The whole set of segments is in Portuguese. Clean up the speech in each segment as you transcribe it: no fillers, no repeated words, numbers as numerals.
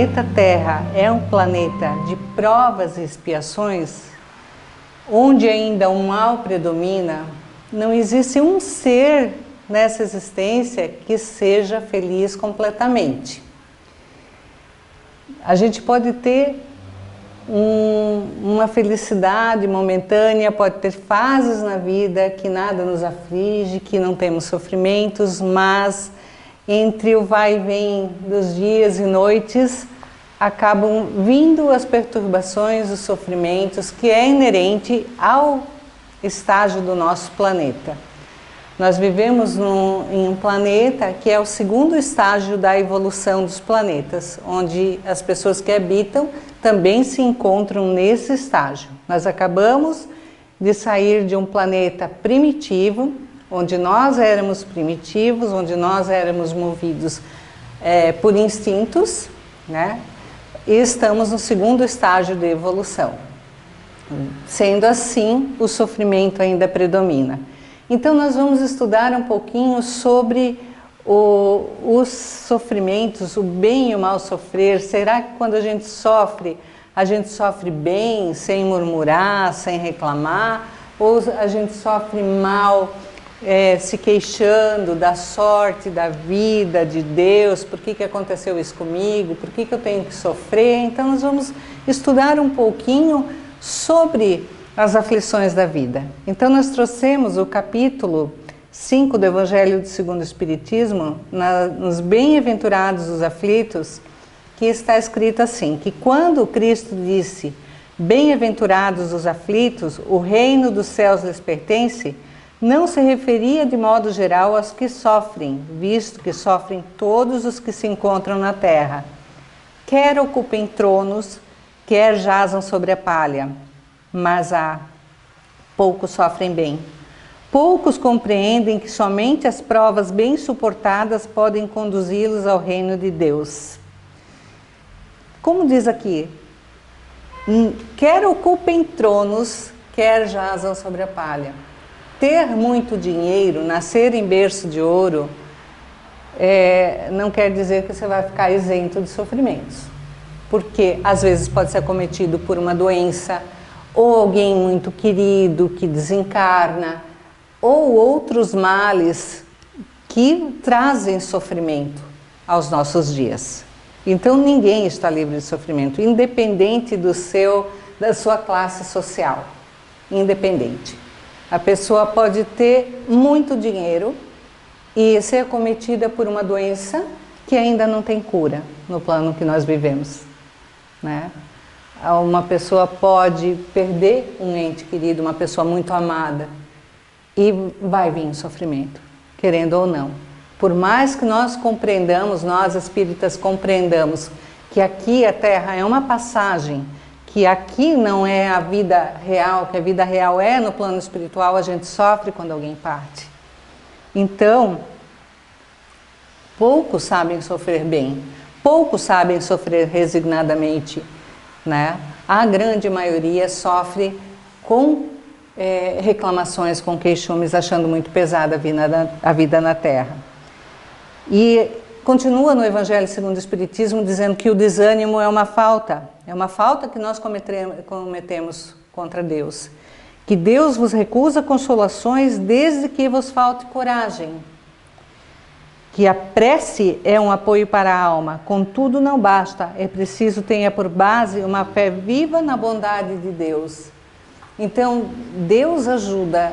planeta Terra é um planeta de provas e expiações, onde ainda o mal predomina, não existe um ser nessa existência que seja feliz completamente. A gente pode ter uma felicidade momentânea, pode ter fases na vida que nada nos aflige, que não temos sofrimentos, mas entre o vai e vem dos dias e noites acabam vindo as perturbações, os sofrimentos, que é inerente ao estágio do nosso planeta. Nós vivemos em um planeta que é o segundo estágio da evolução dos planetas, onde as pessoas que habitam também se encontram nesse estágio. Nós acabamos de sair de um planeta primitivo, onde nós éramos primitivos, onde nós éramos movidos por instintos, né? E estamos no segundo estágio de evolução. Sendo assim, o sofrimento ainda predomina. Então nós vamos estudar um pouquinho sobre os sofrimentos, o bem e o mal sofrer. Será que quando a gente sofre bem, sem murmurar, sem reclamar? Ou a gente sofre mal, se queixando da sorte, da vida, de Deus? Por que aconteceu isso comigo? Por que eu tenho que sofrer? Então nós vamos estudar um pouquinho sobre as aflições da vida. Então nós trouxemos o capítulo 5 do Evangelho segundo o Espiritismo, nos Bem-aventurados os aflitos, que está escrito assim, que quando Cristo disse, bem-aventurados os aflitos, o reino dos céus lhes pertence, não se referia de modo geral aos que sofrem, visto que sofrem todos os que se encontram na terra, quer ocupem tronos, quer jazam sobre a palha, mas poucos sofrem bem. Poucos compreendem que somente as provas bem suportadas podem conduzi-los ao reino de Deus. Como diz aqui, quer ocupem tronos, quer jazam sobre a palha. Ter muito dinheiro, nascer em berço de ouro, não quer dizer que você vai ficar isento de sofrimentos. Porque às vezes pode ser acometido por uma doença, ou alguém muito querido que desencarna, ou outros males que trazem sofrimento aos nossos dias. Então ninguém está livre de sofrimento, independente da sua classe social, independente. A pessoa pode ter muito dinheiro e ser acometida por uma doença que ainda não tem cura no plano que nós vivemos, né? Uma pessoa pode perder um ente querido, uma pessoa muito amada, e vai vir um sofrimento, querendo ou não. Por mais que nós compreendamos, nós espíritas compreendamos que aqui a Terra é uma passagem, que aqui não é a vida real, que a vida real é no plano espiritual, a gente sofre quando alguém parte. Então, poucos sabem sofrer bem, poucos sabem sofrer resignadamente, né? A grande maioria sofre com reclamações, com queixumes, achando muito pesada a vida na Terra. E continua no Evangelho segundo o Espiritismo dizendo que o desânimo é uma falta que nós cometemos contra Deus. Que Deus vos recusa consolações desde que vos falte coragem. Que a prece é um apoio para a alma, contudo não basta, é preciso tenha por base uma fé viva na bondade de Deus. Então, Deus ajuda,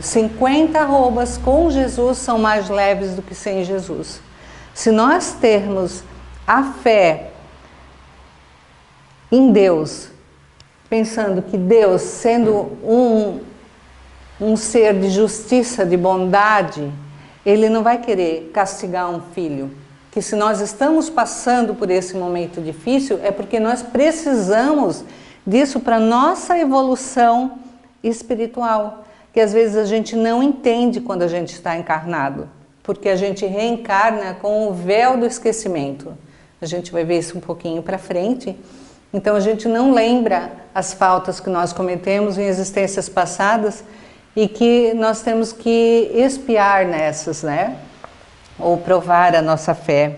50 arrobas com Jesus são mais leves do que sem Jesus. Se nós termos a fé em Deus, pensando que Deus, sendo um ser de justiça, de bondade, Ele não vai querer castigar um filho. Que se nós estamos passando por esse momento difícil, é porque nós precisamos disso para nossa evolução espiritual. Que às vezes a gente não entende quando a gente está encarnado. Porque a gente reencarna com o véu do esquecimento. A gente vai ver isso um pouquinho para frente. Então a gente não lembra as faltas que nós cometemos em existências passadas e que nós temos que expiar nessas, né? Ou provar a nossa fé.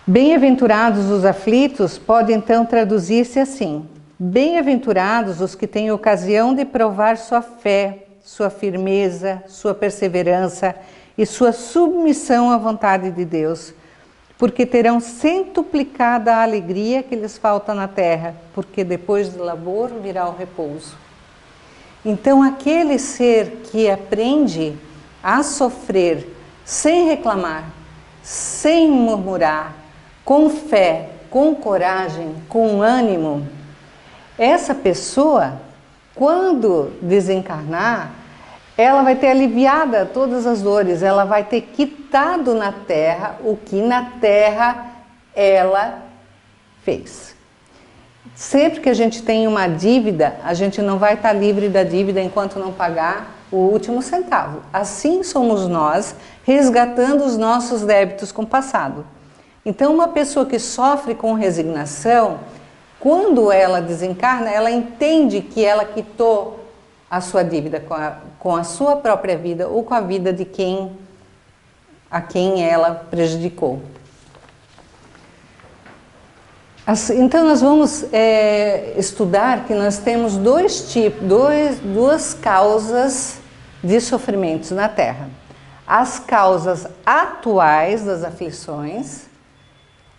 Bem-aventurados os aflitos pode então traduzir-se assim: bem-aventurados os que têm ocasião de provar sua fé, sua firmeza, sua perseverança e sua submissão à vontade de Deus, porque terão centuplicada a alegria que lhes falta na terra, porque depois do labor virá o repouso. Então, aquele ser que aprende a sofrer sem reclamar, sem murmurar, com fé, com coragem, com ânimo, essa pessoa, quando desencarnar, ela vai ter aliviado todas as dores, ela vai ter quitado na terra o que na terra ela fez. Sempre que a gente tem uma dívida, a gente não vai estar livre da dívida enquanto não pagar o último centavo. Assim somos nós, resgatando os nossos débitos com o passado. Então, uma pessoa que sofre com resignação, quando ela desencarna, ela entende que ela quitou a sua dívida com a sua própria vida ou com a vida de a quem ela prejudicou. Então nós vamos estudar que nós temos duas causas de sofrimentos na Terra. As causas atuais das aflições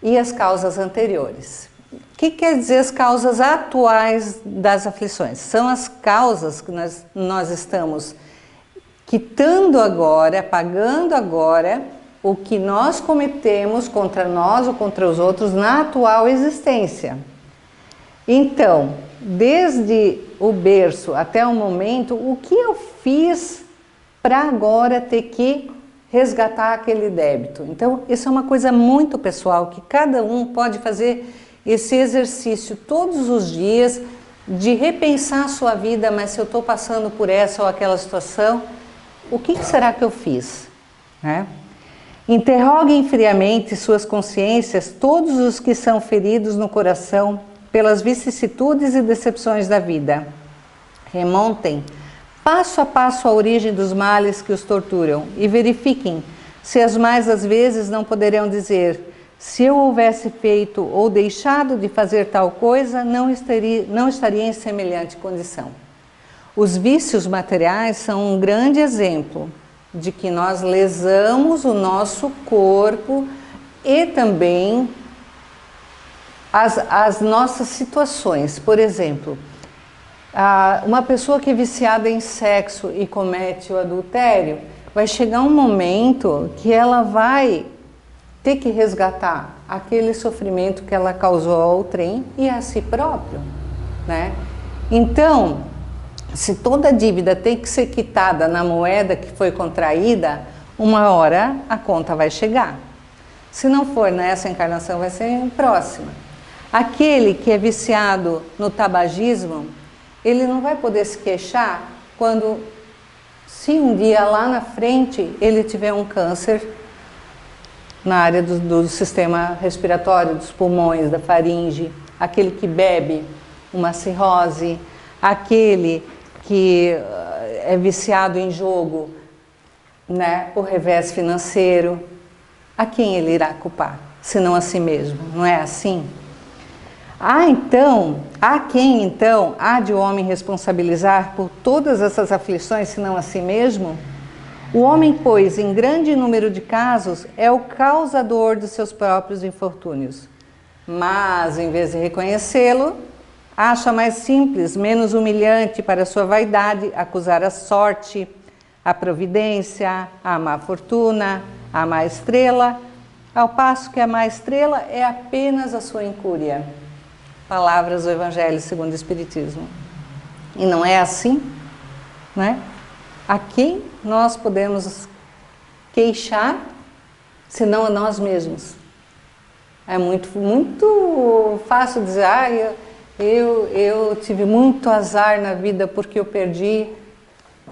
e as causas anteriores. O que quer dizer as causas atuais das aflições? São as causas que nós estamos quitando agora, pagando agora, o que nós cometemos contra nós ou contra os outros na atual existência. Então, desde o berço até o momento, o que eu fiz para agora ter que resgatar aquele débito? Então, isso é uma coisa muito pessoal, que cada um pode fazer esse exercício todos os dias, de repensar a sua vida, mas se eu estou passando por essa ou aquela situação, o que será que eu fiz? Né? Interroguem friamente suas consciências todos os que são feridos no coração pelas vicissitudes e decepções da vida. Remontem passo a passo a origem dos males que os torturam e verifiquem se as mais das vezes não poderão dizer: se eu houvesse feito ou deixado de fazer tal coisa, não estaria em semelhante condição. Os vícios materiais são um grande exemplo de que nós lesamos o nosso corpo e também as nossas situações. Por exemplo, uma pessoa que é viciada em sexo e comete o adultério, vai chegar um momento que ela vai ter que resgatar aquele sofrimento que ela causou ao outrem e a si próprio, né? Então, se toda dívida tem que ser quitada na moeda que foi contraída, uma hora a conta vai chegar. Se não for nessa encarnação, vai ser em próxima. Aquele que é viciado no tabagismo, ele não vai poder se queixar quando, se um dia lá na frente ele tiver um câncer na área do sistema respiratório, dos pulmões, da faringe, aquele que bebe, uma cirrose, aquele que é viciado em jogo, né, o revés financeiro, a quem ele irá culpar, senão a si mesmo, não é assim? A quem então há de o homem responsabilizar por todas essas aflições, senão a si mesmo? O homem, pois, em grande número de casos, é o causador dos seus próprios infortúnios. Mas, em vez de reconhecê-lo, acha mais simples, menos humilhante para sua vaidade acusar a sorte, a providência, a má fortuna, a má estrela, ao passo que a má estrela é apenas a sua incúria. Palavras do Evangelho segundo o Espiritismo. E não é assim, né? A quem nós podemos queixar, senão a nós mesmos? É muito fácil dizer, eu tive muito azar na vida porque eu perdi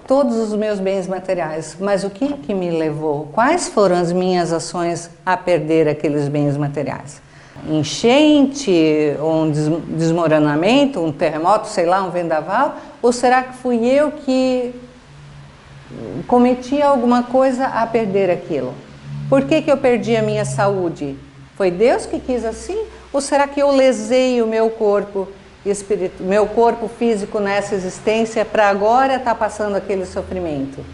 todos os meus bens materiais. Mas o que me levou? Quais foram as minhas ações a perder aqueles bens materiais? Enchente, um desmoronamento, um terremoto, sei lá, um vendaval? Ou será que fui eu que cometi alguma coisa a perder aquilo? Por que eu perdi a minha saúde? Foi Deus que quis assim? Ou será que eu lesei o meu corpo meu corpo físico nessa existência para agora estar passando aquele sofrimento?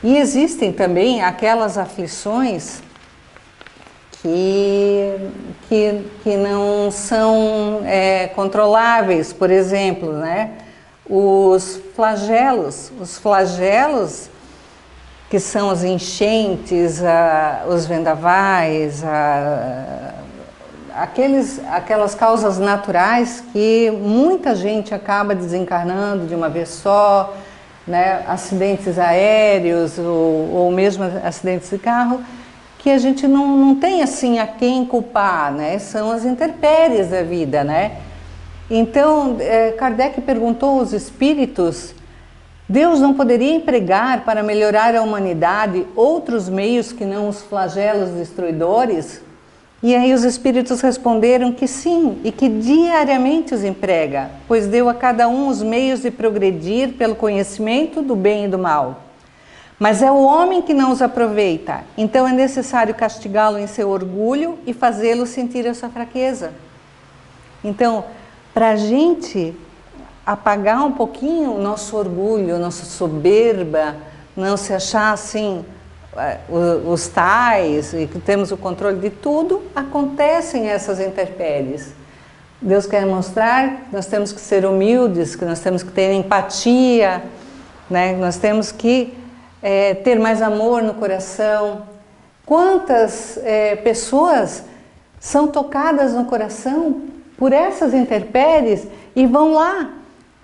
E existem também aquelas aflições que não são controláveis, por exemplo, né? Os flagelos que são as enchentes, os vendavais, aquelas causas naturais que muita gente acaba desencarnando de uma vez só, né? Acidentes aéreos ou mesmo acidentes de carro, que a gente não tem assim a quem culpar, né? São as intempéries da vida, né? Então, Kardec perguntou aos espíritos: Deus não poderia empregar para melhorar a humanidade outros meios que não os flagelos destruidores? E aí os espíritos responderam que sim, e que diariamente os emprega, pois deu a cada um os meios de progredir pelo conhecimento do bem e do mal. Mas é o homem que não os aproveita, então é necessário castigá-lo em seu orgulho e fazê-lo sentir a sua fraqueza. Então, para a gente apagar um pouquinho o nosso orgulho, a nossa soberba, não se achar assim os tais e que temos o controle de tudo, acontecem essas intempéries. Deus quer mostrar que nós temos que ser humildes, que nós temos que ter empatia, né? Nós temos que ter mais amor no coração. Quantas pessoas são tocadas no coração por essas intempéries e vão lá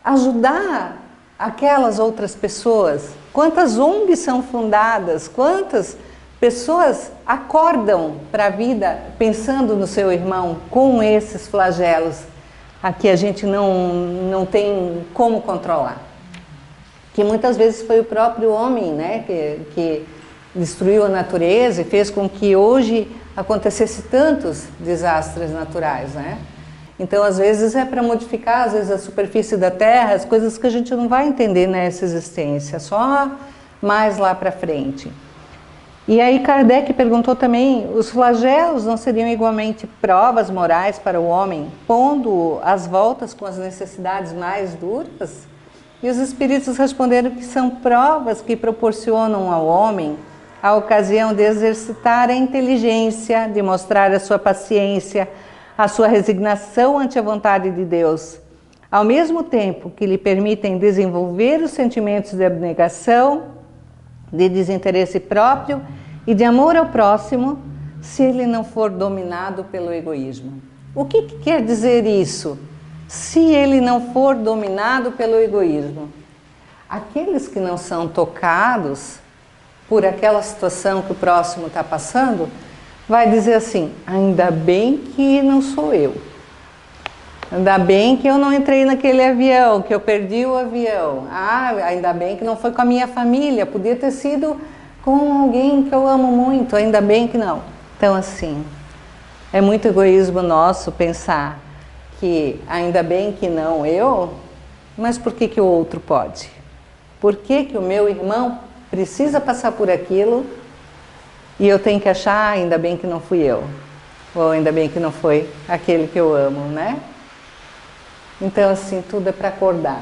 ajudar aquelas outras pessoas? Quantas ONGs são fundadas? Quantas pessoas acordam para a vida pensando no seu irmão com esses flagelos que a gente não tem como controlar? Que muitas vezes foi o próprio homem, né, que destruiu a natureza e fez com que hoje acontecesse tantos desastres naturais, né? Então, às vezes é para modificar, às vezes, a superfície da Terra, as coisas que a gente não vai entender nessa existência, só mais lá para frente. E aí Kardec perguntou também, os flagelos não seriam igualmente provas morais para o homem, pondo às voltas com as necessidades mais duras? E os espíritos responderam que são provas que proporcionam ao homem a ocasião de exercitar a inteligência, de mostrar a sua paciência, a sua resignação ante a vontade de Deus, ao mesmo tempo que lhe permitem desenvolver os sentimentos de abnegação, de desinteresse próprio e de amor ao próximo, se ele não for dominado pelo egoísmo. O que quer dizer isso? Se ele não for dominado pelo egoísmo. Aqueles que não são tocados por aquela situação que o próximo está passando, vai dizer assim, ainda bem que não sou eu. Ainda bem que eu não entrei naquele avião, que eu perdi o avião. Ainda bem que não foi com a minha família, podia ter sido com alguém que eu amo muito, ainda bem que não. Então, assim, é muito egoísmo nosso pensar que ainda bem que não eu, mas por que o outro pode? Por que o meu irmão precisa passar por aquilo e eu tenho que achar, ainda bem que não fui eu, ou ainda bem que não foi aquele que eu amo, né? Então, assim, tudo é para acordar.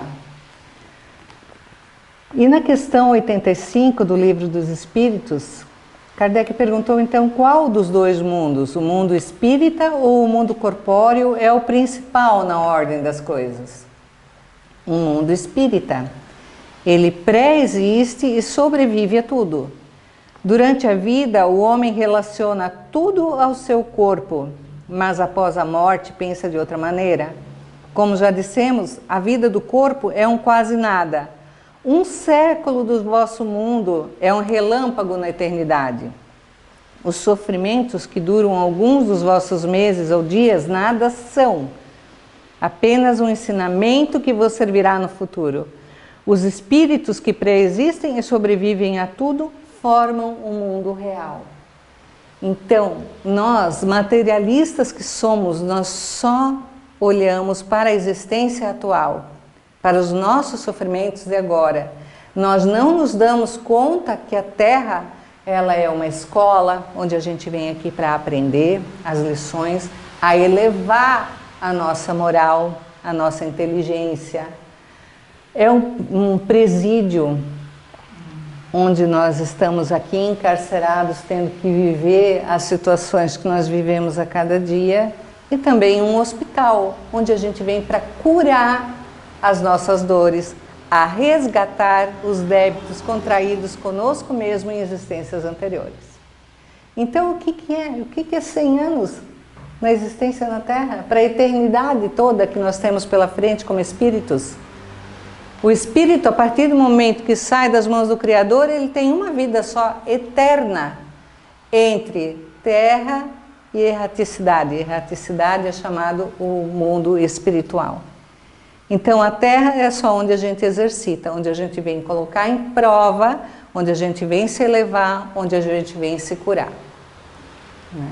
E na questão 85 do Livro dos Espíritos, Kardec perguntou então qual dos dois mundos, o mundo espírita ou o mundo corpóreo, é o principal na ordem das coisas? O mundo espírita. Ele pré-existe e sobrevive a tudo. Durante a vida, o homem relaciona tudo ao seu corpo, mas após a morte pensa de outra maneira. Como já dissemos, a vida do corpo é um quase nada. Um século do vosso mundo é um relâmpago na eternidade. Os sofrimentos que duram alguns dos vossos meses ou dias nada são. Apenas um ensinamento que vos servirá no futuro. Os espíritos que preexistem e sobrevivem a tudo formam o mundo real. Então, nós, materialistas que somos, nós só olhamos para a existência atual, para os nossos sofrimentos de agora. Nós não nos damos conta que a Terra ela é uma escola onde a gente vem aqui para aprender as lições, a elevar a nossa moral, a nossa inteligência. É um presídio onde nós estamos aqui encarcerados, tendo que viver as situações que nós vivemos a cada dia, e também um hospital, onde a gente vem para curar as nossas dores, a resgatar os débitos contraídos conosco mesmo em existências anteriores. Então, o que é? O que é 100 anos na existência na Terra? Para a eternidade toda que nós temos pela frente como espíritos? O espírito, a partir do momento que sai das mãos do Criador, ele tem uma vida só, eterna, entre terra e erraticidade. Erraticidade é chamado o mundo espiritual. Então a terra é só onde a gente exercita, onde a gente vem colocar em prova, onde a gente vem se elevar, onde a gente vem se curar. Né?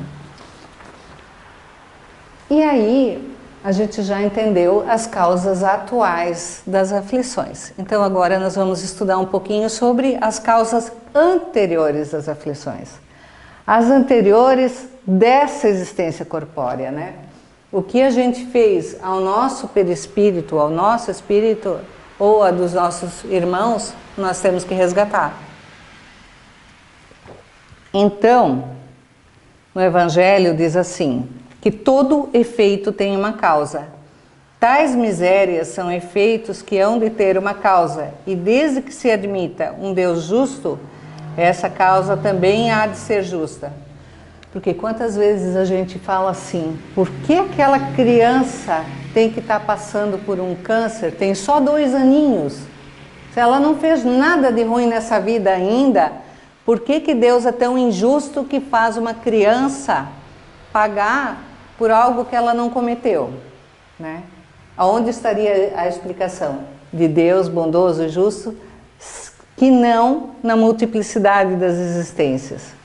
E aí a gente já entendeu as causas atuais das aflições. Então agora nós vamos estudar um pouquinho sobre as causas anteriores das aflições. As anteriores dessa existência corpórea, né? O que a gente fez ao nosso perispírito, ao nosso espírito ou a dos nossos irmãos, nós temos que resgatar. Então, no Evangelho diz assim, que todo efeito tem uma causa. Tais misérias são efeitos que hão de ter uma causa, e desde que se admita um Deus justo, essa causa também há de ser justa. Porque quantas vezes a gente fala assim, por que aquela criança tem que estar passando por um câncer, tem só 2 aninhos? Se ela não fez nada de ruim nessa vida ainda, por que Deus é tão injusto que faz uma criança pagar por algo que ela não cometeu? Né? Aonde estaria a explicação de Deus bondoso e justo, que não na multiplicidade das existências?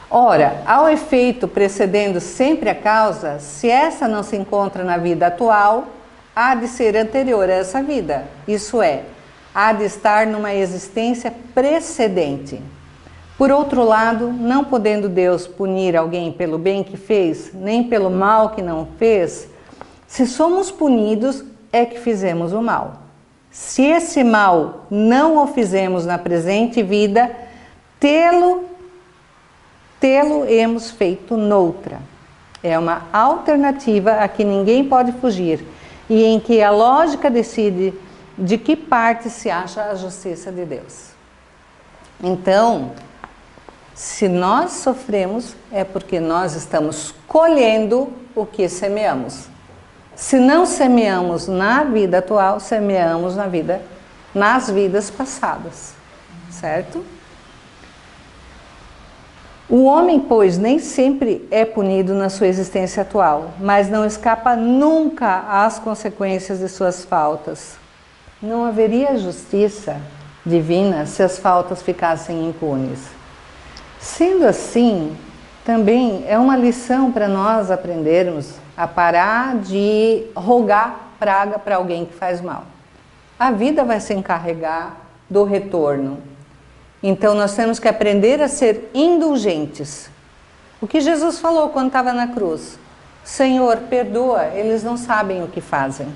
Ora, ao efeito precedendo sempre a causa, se essa não se encontra na vida atual, há de ser anterior a essa vida, isso é, há de estar numa existência precedente. Por outro lado, não podendo Deus punir alguém pelo bem que fez, nem pelo mal que não fez, se somos punidos, é que fizemos o mal. Se esse mal não o fizemos na presente vida, tê-lo-emos feito noutra. É uma alternativa a que ninguém pode fugir e em que a lógica decide de que parte se acha a justiça de Deus. Então, se nós sofremos, é porque nós estamos colhendo o que semeamos. Se não semeamos na vida atual, semeamos nas vidas passadas, certo? O homem, pois, nem sempre é punido na sua existência atual, mas não escapa nunca às consequências de suas faltas. Não haveria justiça divina se as faltas ficassem impunes. Sendo assim, também é uma lição para nós aprendermos a parar de rogar praga para alguém que faz mal. A vida vai se encarregar do retorno. Então nós temos que aprender a ser indulgentes. O que Jesus falou quando estava na cruz? Senhor, perdoa, eles não sabem o que fazem.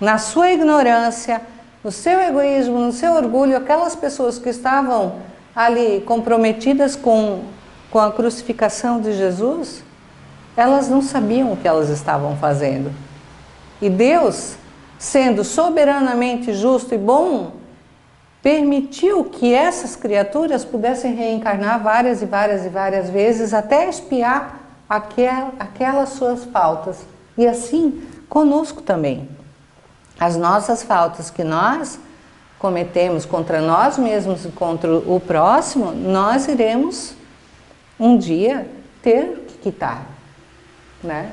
Na sua ignorância, no seu egoísmo, no seu orgulho, aquelas pessoas que estavam ali comprometidas com a crucificação de Jesus, elas não sabiam o que elas estavam fazendo. E Deus, sendo soberanamente justo e bom, permitiu que essas criaturas pudessem reencarnar várias e várias e várias vezes até expiar aquelas suas faltas. E assim conosco também. As nossas faltas que nós cometemos contra nós mesmos e contra o próximo, nós iremos um dia ter que quitar, né?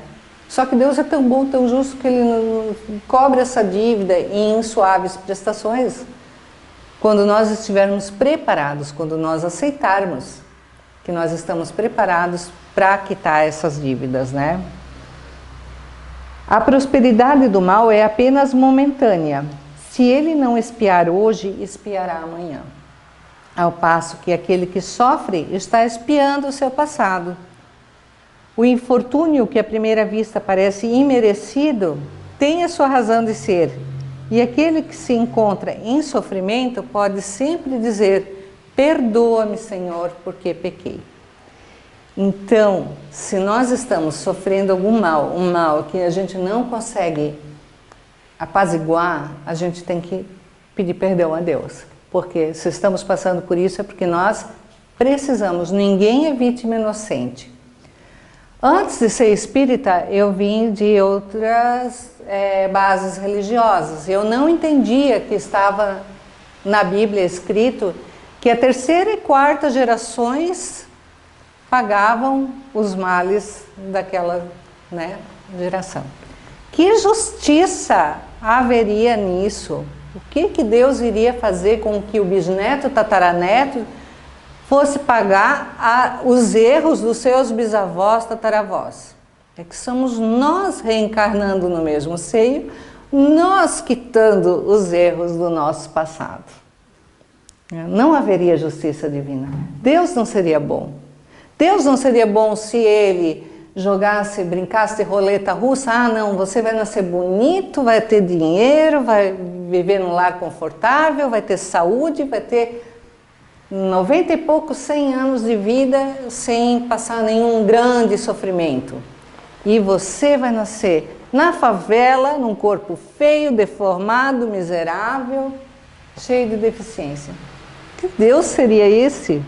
Só que Deus é tão bom, tão justo, que Ele cobre essa dívida em suaves prestações quando nós estivermos preparados, quando nós aceitarmos que nós estamos preparados para quitar essas dívidas, né? A prosperidade do mal é apenas momentânea. Se ele não expiar hoje, expiará amanhã. ao passo que aquele que sofre está expiando o seu passado. O infortúnio que à primeira vista parece imerecido tem a sua razão de ser, e aquele que se encontra em sofrimento pode sempre dizer: perdoa-me, Senhor, porque pequei. Então, se nós estamos sofrendo algum mal, um mal que a gente não consegue apaziguar, a gente tem que pedir perdão a Deus. Porque se estamos passando por isso é porque nós precisamos. Ninguém é vítima inocente. Antes de ser espírita, eu vim de outras bases religiosas. Eu não entendia que estava na Bíblia escrito que a terceira e quarta gerações pagavam os males daquela, geração. Que justiça haveria nisso? O que Deus iria fazer com que o bisneto, tataraneto, fosse pagar os erros dos seus bisavós, tataravós? É que somos nós reencarnando no mesmo seio, nós quitando os erros do nosso passado. Não haveria justiça divina. Deus não seria bom. Deus não seria bom se ele jogasse, brincasse de roleta russa. Ah, não, você vai nascer bonito, vai ter dinheiro, vai viver num lar confortável, vai ter saúde, vai ter 90 e poucos, 100 anos de vida sem passar nenhum grande sofrimento. E você vai nascer na favela, num corpo feio, deformado, miserável, cheio de deficiência. Que Deus seria esse?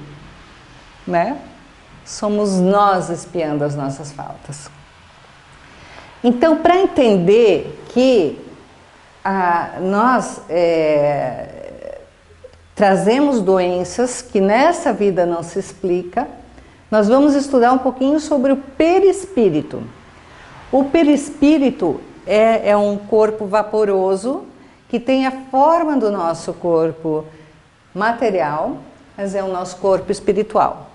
Né? Somos nós expiando as nossas faltas. Então, para entender que nós trazemos doenças que nessa vida não se explica, nós vamos estudar um pouquinho sobre o perispírito. O perispírito é um corpo vaporoso que tem a forma do nosso corpo material, mas é o nosso corpo espiritual.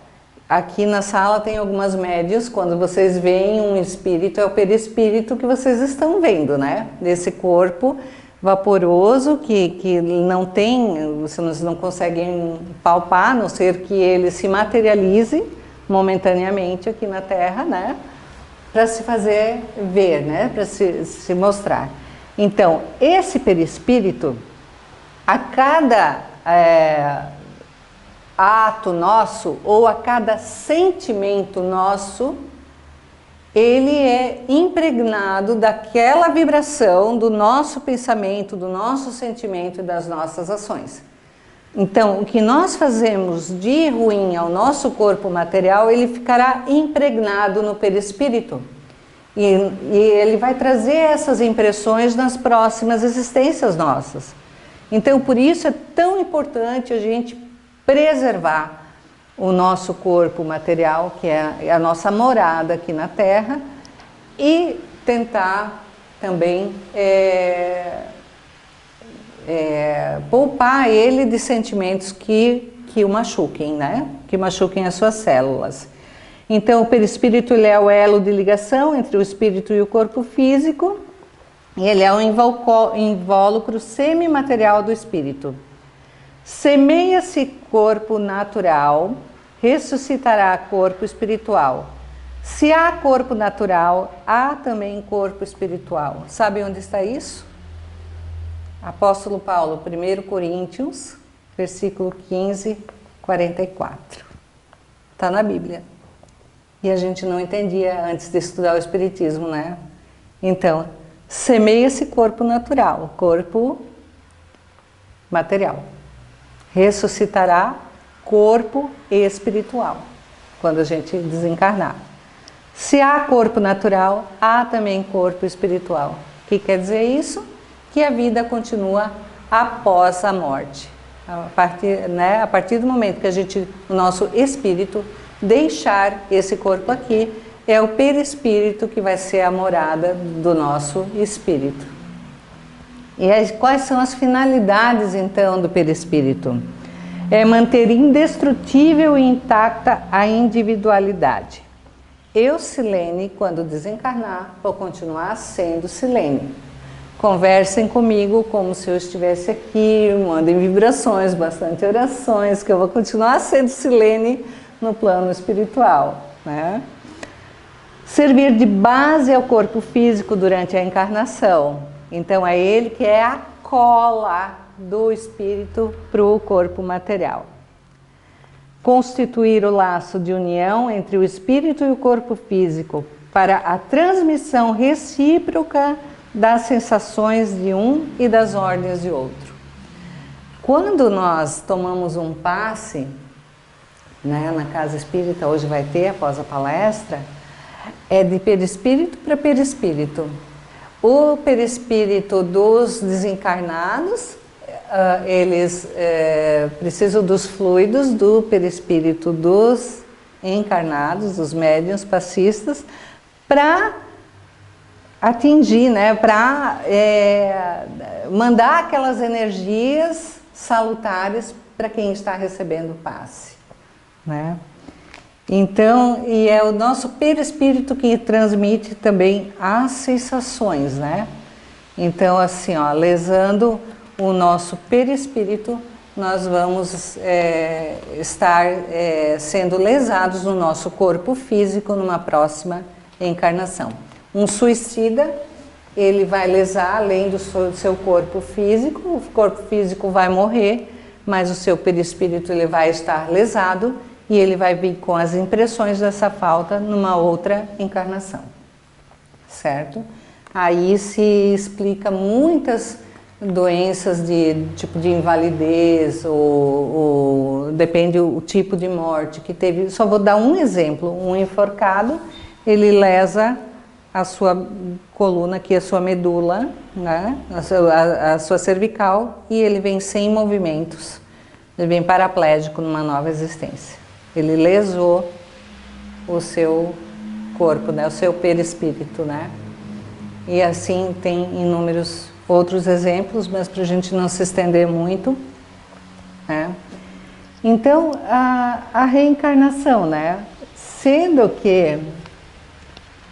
Aqui na sala tem algumas médias, quando vocês veem um espírito, é o perispírito que vocês estão vendo, né? Desse corpo vaporoso que não tem, vocês não conseguem palpar, a não ser que ele se materialize momentaneamente aqui na Terra, né? Para se fazer ver, né? Para se mostrar. Então, esse perispírito, a cada ato nosso ou a cada sentimento nosso, ele é impregnado daquela vibração do nosso pensamento, do nosso sentimento e das nossas ações. Então, o que nós fazemos de ruim ao nosso corpo material, ele ficará impregnado no perispírito. E ele vai trazer essas impressões nas próximas existências nossas. Então, por isso é tão importante a gente preservar o nosso corpo material, que é a nossa morada aqui na Terra, e tentar também poupar ele de sentimentos que o machuquem, né? Que machuquem as suas células. Então, o perispírito ele é o elo de ligação entre o espírito e o corpo físico, e ele é um invólucro semimaterial do espírito. Semeia-se corpo natural, ressuscitará corpo espiritual. Se há corpo natural, há também corpo espiritual. Sabe onde está isso? Apóstolo Paulo, 1 Coríntios, versículo 15, 44. Está na Bíblia. E a gente não entendia antes de estudar o Espiritismo, né? Então, semeia-se corpo natural, corpo material. Ressuscitará corpo espiritual, quando a gente desencarnar. Se há corpo natural, há também corpo espiritual. O que quer dizer isso? Que a vida continua após a morte. A partir do momento que o nosso espírito deixar esse corpo aqui, é o perispírito que vai ser a morada do nosso espírito. E quais são as finalidades, então, do perispírito? É manter indestrutível e intacta a individualidade. Eu, Silene, quando desencarnar, vou continuar sendo Silene. Conversem comigo como se eu estivesse aqui, mandem vibrações, bastante orações, que eu vou continuar sendo Silene no plano espiritual, né? Servir de base ao corpo físico durante a encarnação. Então é ele que é a cola do espírito para o corpo material. Constituir o laço de união entre o espírito e o corpo físico para a transmissão recíproca das sensações de um e das ordens de outro. Quando nós tomamos um passe, né, na casa espírita, hoje vai ter após a palestra, é de perispírito para perispírito. O perispírito dos desencarnados, eles precisam dos fluidos do perispírito dos encarnados, dos médiuns passistas, para atingir, né, para mandar aquelas energias salutares para quem está recebendo o passe, né? Então, e é o nosso perispírito que transmite também as sensações, né? Então, assim, ó, lesando o nosso perispírito, nós vamos estar sendo lesados no nosso corpo físico numa próxima encarnação. Um suicida, ele vai lesar além do seu corpo físico, o corpo físico vai morrer, mas o seu perispírito ele vai estar lesado e ele vai vir com as impressões dessa falta numa outra encarnação, certo? Aí se explica muitas doenças de tipo de invalidez ou depende o tipo de morte que teve. Só vou dar um exemplo, um enforcado, ele lesa a sua coluna aqui, a sua medula, né? a sua cervical, e ele vem sem movimentos, ele vem paraplégico numa nova existência. Ele lesou o seu corpo, né? O seu perispírito, né? E assim tem inúmeros outros exemplos, mas para a gente não se estender muito, né? Então, a reencarnação, né? Sendo que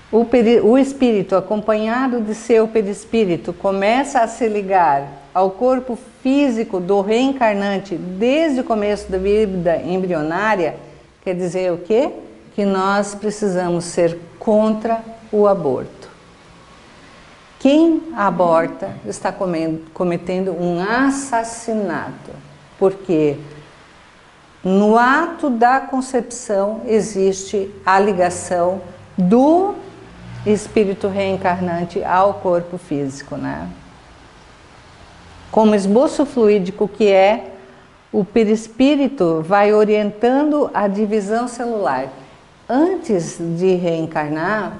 o espírito, acompanhado de seu perispírito, começa a se ligar ao corpo físico do reencarnante desde o começo da vida embrionária, quer dizer o quê? Que nós precisamos ser contra o aborto. Quem aborta está cometendo um assassinato, porque no ato da concepção existe a ligação do espírito reencarnante ao corpo físico, né? Como esboço fluídico que é, o perispírito vai orientando a divisão celular. Antes de reencarnar,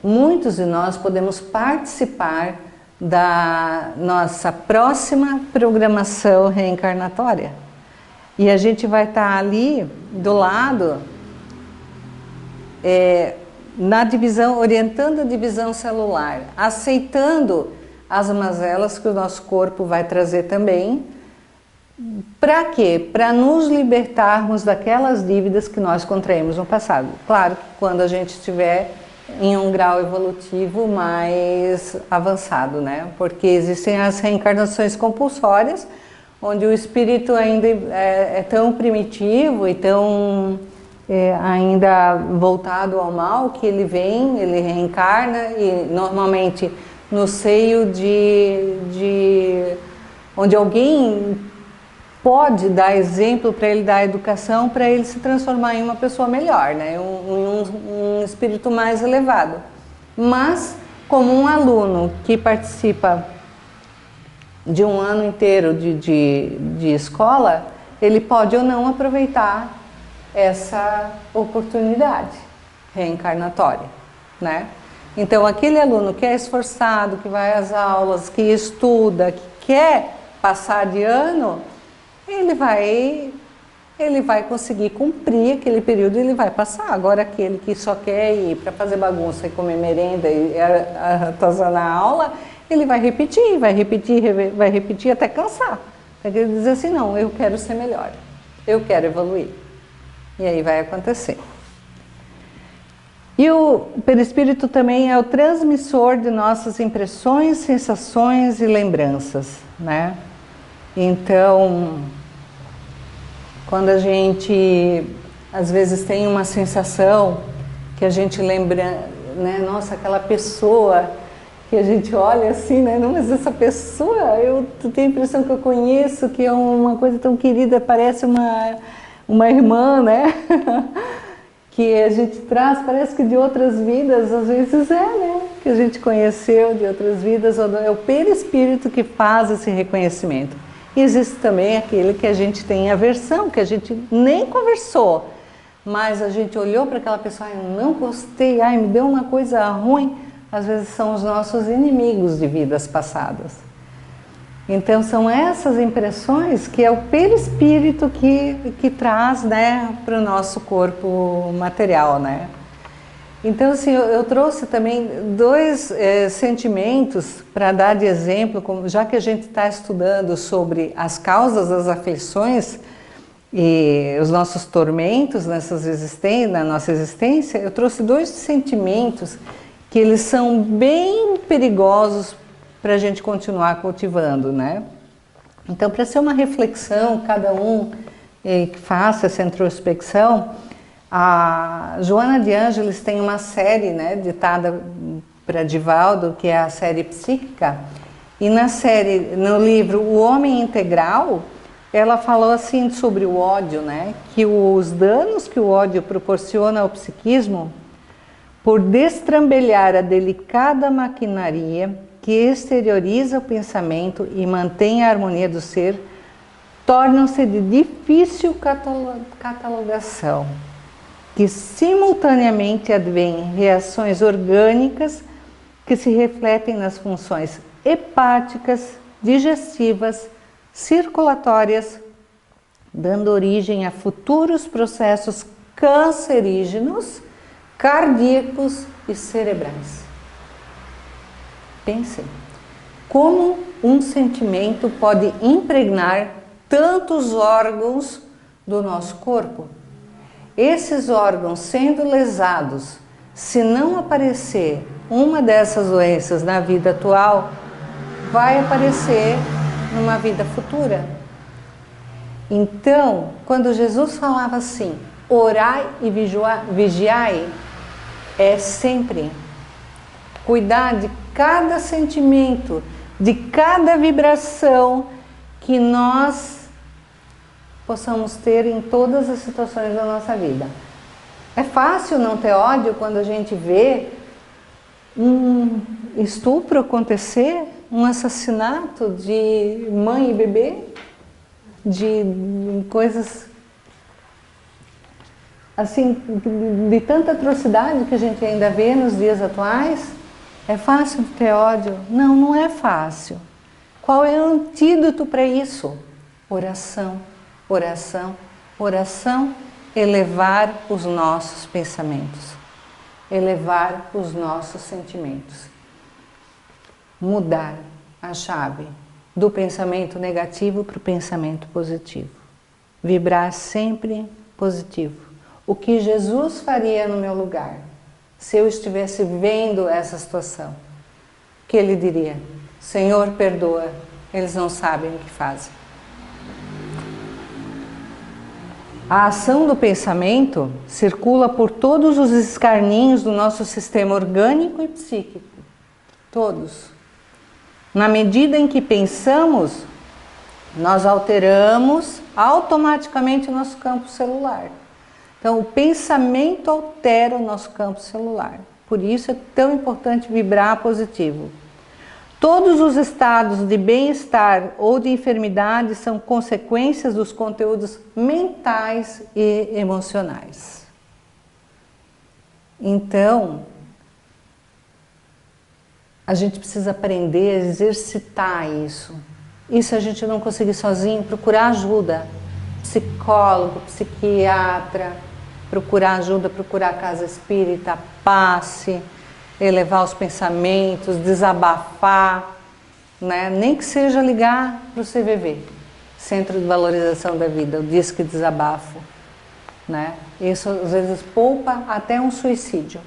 muitos de nós podemos participar da nossa próxima programação reencarnatória. E a gente vai estar ali do lado, na divisão, orientando a divisão celular, aceitando as mazelas que o nosso corpo vai trazer também. Para quê? Para nos libertarmos daquelas dívidas que nós contraímos no passado. Claro que quando a gente estiver em um grau evolutivo mais avançado, né? Porque existem as reencarnações compulsórias, onde o espírito ainda é tão primitivo e tão ainda voltado ao mal, que ele vem, ele reencarna e normalmente no seio onde alguém pode dar exemplo para ele, dar educação para ele se transformar em uma pessoa melhor, né? um espírito mais elevado. Mas, como um aluno que participa de um ano inteiro de escola, ele pode ou não aproveitar essa oportunidade reencarnatória, né? Então, aquele aluno que é esforçado, que vai às aulas, que estuda, que quer passar de ano, ele vai conseguir cumprir aquele período e ele vai passar. Agora, aquele que só quer ir para fazer bagunça e comer merenda e atazanar a aula, ele vai repetir até cansar. Ele dizer assim, não, eu quero ser melhor, eu quero evoluir. E aí vai acontecer. E o perispírito também é o transmissor de nossas impressões, sensações e lembranças, né? Então, quando a gente às vezes tem uma sensação que a gente lembra, né? Nossa, aquela pessoa que a gente olha assim, né? Não, mas essa pessoa, eu tenho a impressão que eu conheço, que é uma coisa tão querida, parece uma irmã, né? Que a gente traz, parece que de outras vidas, às vezes né? Que a gente conheceu de outras vidas, é o perispírito que faz esse reconhecimento. E existe também aquele que a gente tem aversão, que a gente nem conversou, mas a gente olhou para aquela pessoa, eu não gostei, ai, me deu uma coisa ruim. Às vezes são os nossos inimigos de vidas passadas. Então são essas impressões que é o perispírito que traz, né, para o nosso corpo material, né? Então assim, eu trouxe também dois sentimentos para dar de exemplo, já que a gente está estudando sobre as causas das aflições e os nossos tormentos na nossa existência, eu trouxe dois sentimentos que eles são bem perigosos para a gente continuar cultivando, né? Então, para ser uma reflexão, cada um que faça essa introspecção, a Joana de Ângeles tem uma série, né, ditada para Divaldo, que é a série Psíquica, e no livro O Homem Integral, ela falou assim sobre o ódio, né, que os danos que o ódio proporciona ao psiquismo, por destrambelhar a delicada maquinaria que exterioriza o pensamento e mantém a harmonia do ser, tornam-se de difícil catalogação, que simultaneamente advêm reações orgânicas que se refletem nas funções hepáticas, digestivas, circulatórias, dando origem a futuros processos cancerígenos, cardíacos e cerebrais. Pensem, como um sentimento pode impregnar tantos órgãos do nosso corpo? Esses órgãos sendo lesados, se não aparecer uma dessas doenças na vida atual, vai aparecer numa vida futura. Então, quando Jesus falava assim, orai e vigiai, é sempre cuidar de cada sentimento, de cada vibração que nós possamos ter em todas as situações da nossa vida. É fácil não ter ódio quando a gente vê um estupro acontecer, um assassinato de mãe e bebê, de coisas assim, de tanta atrocidade que a gente ainda vê nos dias atuais. É fácil ter ódio? Não, não é fácil. Qual é o antídoto para isso? Oração, oração, oração. Elevar os nossos pensamentos, elevar os nossos sentimentos. Mudar a chave do pensamento negativo para o pensamento positivo. Vibrar sempre positivo. O que Jesus faria no meu lugar? Se eu estivesse vendo essa situação, o que ele diria? Senhor, perdoa, eles não sabem o que fazem. A ação do pensamento circula por todos os escarninhos do nosso sistema orgânico e psíquico. Todos. Na medida em que pensamos, nós alteramos automaticamente o nosso campo celular. Então, o pensamento altera o nosso campo celular. Por isso é tão importante vibrar positivo. Todos os estados de bem-estar ou de enfermidade são consequências dos conteúdos mentais e emocionais. Então, a gente precisa aprender a exercitar isso. E se a gente não conseguir sozinho, procurar ajuda. Psicólogo, psiquiatra, procurar ajuda, procurar casa espírita, passe, elevar os pensamentos, desabafar, né? Nem que seja ligar para o CVV, Centro de Valorização da Vida, o Disque Desabafo, né? Isso às vezes poupa até um suicídio,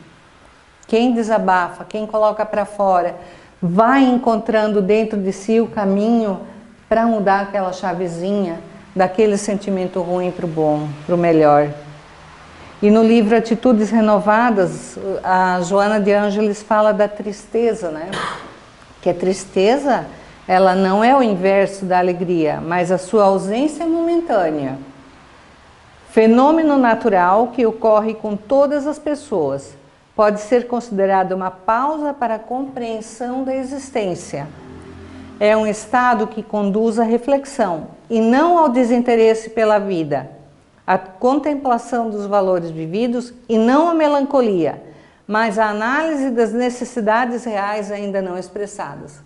Quem desabafa, quem coloca para fora, vai encontrando dentro de si o caminho para mudar aquela chavezinha daquele sentimento ruim para o bom, para o melhor. E no livro Atitudes Renovadas, a Joana de Ângeles fala da tristeza, né? Que a tristeza, ela não é o inverso da alegria, mas a sua ausência é momentânea. Fenômeno natural que ocorre com todas as pessoas. Pode ser considerado uma pausa para a compreensão da existência. É um estado que conduz à reflexão e não ao desinteresse pela vida, à contemplação dos valores vividos e não à melancolia, mas à análise das necessidades reais ainda não expressadas.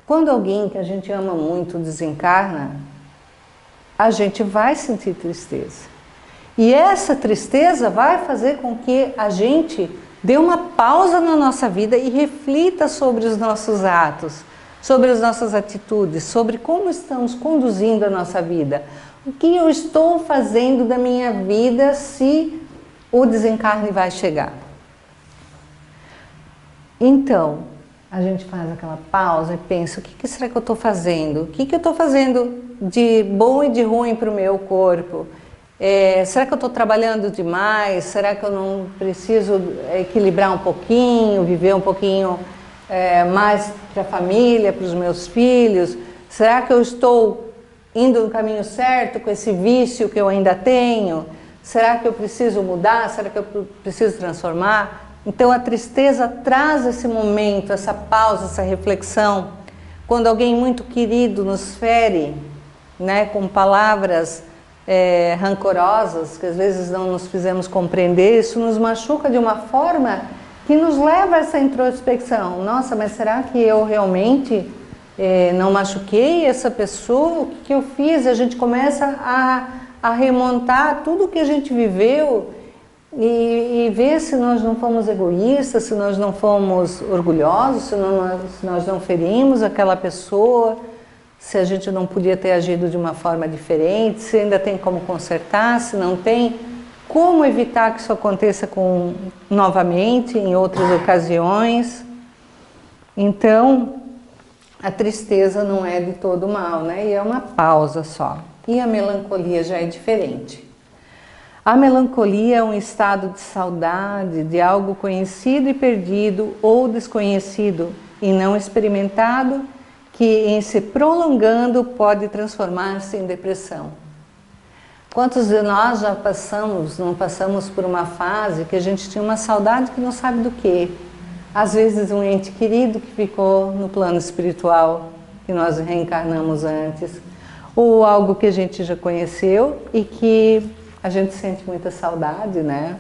Quando alguém que a gente ama muito desencarna, a gente vai sentir tristeza. E essa tristeza vai fazer com que a gente dê uma pausa na nossa vida e reflita sobre os nossos atos, sobre as nossas atitudes, sobre como estamos conduzindo a nossa vida. O que eu estou fazendo da minha vida se o desencarne vai chegar? Então, a gente faz aquela pausa e pensa, o que será que eu estou fazendo? O que eu estou fazendo de bom e de ruim para o meu corpo? Será que eu estou trabalhando demais? Será que eu não preciso equilibrar um pouquinho, viver um pouquinho mais para a família, para os meus filhos? Será que eu estou indo no caminho certo com esse vício que eu ainda tenho? Será que eu preciso mudar? Será que eu preciso transformar? Então a tristeza traz esse momento, essa pausa, essa reflexão. Quando alguém muito querido nos fere, né, com palavras rancorosas, que às vezes não nos fizemos compreender, isso nos machuca de uma forma que nos leva a essa introspecção. Nossa, mas será que eu realmente não machuquei essa pessoa? O que eu fiz? A gente começa a remontar tudo que a gente viveu e ver se nós não fomos egoístas, se nós não fomos orgulhosos, se nós não ferimos aquela pessoa, se a gente não podia ter agido de uma forma diferente, se ainda tem como consertar, se não tem, como evitar que isso aconteça novamente em outras ocasiões. Então, a tristeza não é de todo mal, né? E é uma pausa só. E a melancolia já é diferente. A melancolia é um estado de saudade de algo conhecido e perdido ou desconhecido e não experimentado, que em se prolongando pode transformar-se em depressão. Quantos de nós já não passamos por uma fase que a gente tinha uma saudade que não sabe do quê? Às vezes um ente querido que ficou no plano espiritual, que nós reencarnamos antes, ou algo que a gente já conheceu e que a gente sente muita saudade, né?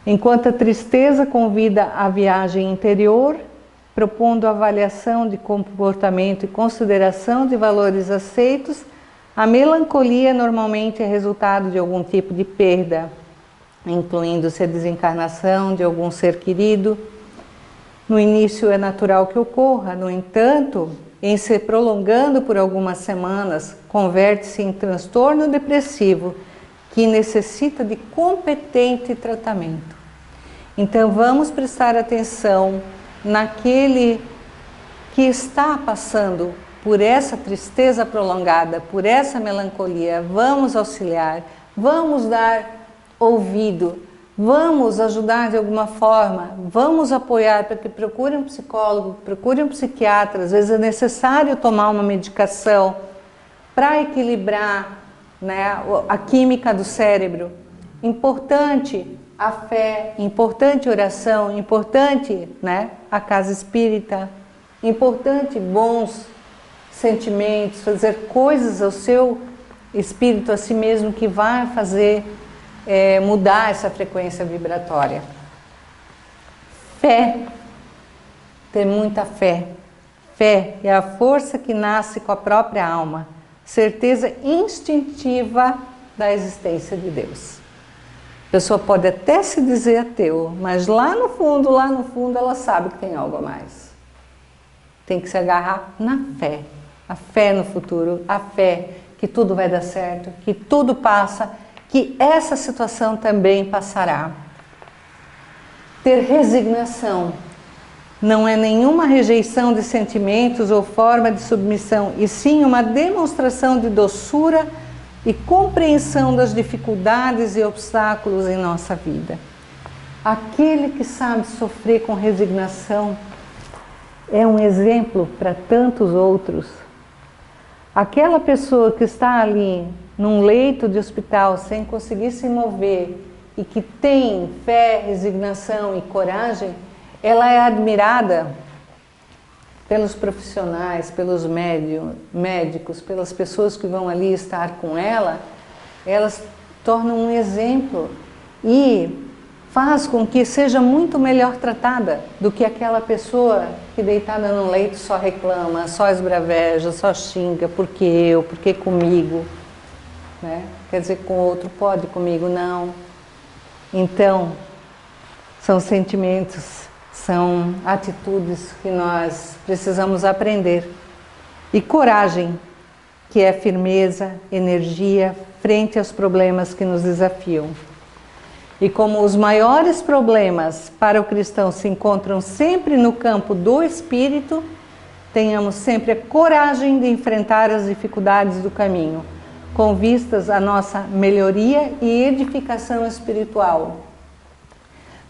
Enquanto a tristeza convida à viagem interior, propondo avaliação de comportamento e consideração de valores aceitos, a melancolia normalmente é resultado de algum tipo de perda, incluindo-se a desencarnação de algum ser querido. No início é natural que ocorra, no entanto, em se prolongando por algumas semanas, converte-se em transtorno depressivo, que necessita de competente tratamento. Então vamos prestar atenção naquele que está passando por essa tristeza prolongada, por essa melancolia. Vamos auxiliar, vamos dar ouvido, vamos ajudar de alguma forma, vamos apoiar para que procure um psicólogo, procure um psiquiatra. Às vezes é necessário tomar uma medicação para equilibrar, né, a química do cérebro. Importante a fé, importante oração, importante, né, a casa espírita, importante bons sentimentos, fazer coisas ao seu espírito, a si mesmo, que vai fazer mudar essa frequência vibratória. Fé, ter muita fé. Fé é a força que nasce com a própria alma, certeza instintiva da existência de Deus. A pessoa pode até se dizer ateu, mas lá no fundo, ela sabe que tem algo a mais. Tem que se agarrar na fé. A fé no futuro, a fé que tudo vai dar certo, que tudo passa, que essa situação também passará. ter resignação. Não é nenhuma rejeição de sentimentos ou forma de submissão, e sim uma demonstração de doçura e compreensão das dificuldades e obstáculos em nossa vida. Aquele que sabe sofrer com resignação é um exemplo para tantos outros. Aquela pessoa que está ali num leito de hospital sem conseguir se mover e que tem fé, resignação e coragem, ela é admirada pelos profissionais, pelos médicos, pelas pessoas que vão ali estar com ela. Elas tornam um exemplo e faz com que seja muito melhor tratada do que aquela pessoa que deitada no leito só reclama, só esbraveja, só xinga, porque eu, porque comigo, né? Quer dizer, com o outro pode, comigo não. Então, são sentimentos, são atitudes que nós precisamos aprender. E coragem, que é firmeza, energia frente aos problemas que nos desafiam. E como os maiores problemas para o cristão se encontram sempre no campo do espírito, tenhamos sempre a coragem de enfrentar as dificuldades do caminho, com vistas à nossa melhoria e edificação espiritual.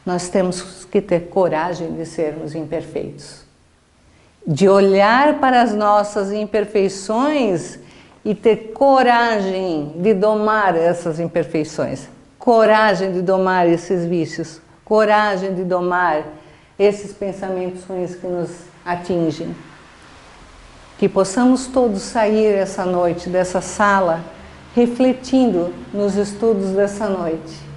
Nós temos que ter coragem de sermos imperfeitos, de olhar para as nossas imperfeições e ter coragem de domar essas imperfeições, coragem de domar esses vícios, coragem de domar esses pensamentos ruins que nos atingem. Que possamos todos sair essa noite dessa sala refletindo nos estudos dessa noite